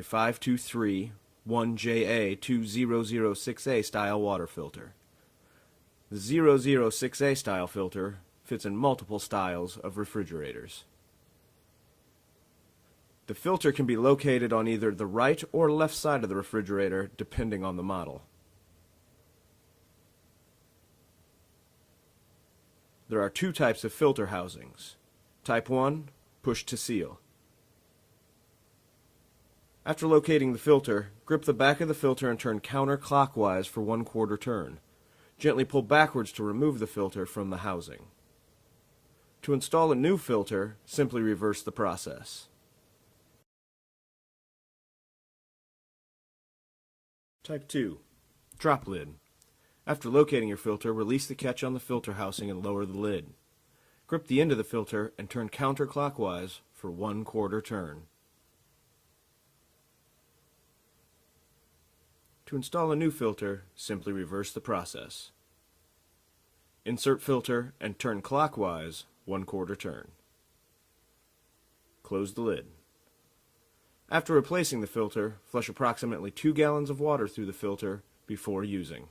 5231JA2006A style water filter. The 006A style filter fits in multiple styles of refrigerators. The filter can be located on either the right or left side of the refrigerator depending on the model. There are two types of filter housings. Type 1, push to seal. After locating the filter, grip the back of the filter and turn counterclockwise for 1/4 turn. Gently pull backwards to remove the filter from the housing. To install a new filter, simply reverse the process. Type 2, drop lid. After locating your filter, release the catch on the filter housing and lower the lid. Grip the end of the filter and turn counterclockwise for 1/4 turn. To install a new filter, simply reverse the process. Insert filter and turn clockwise 1/4 turn. Close the lid. After replacing the filter, flush approximately 2 gallons of water through the filter before using.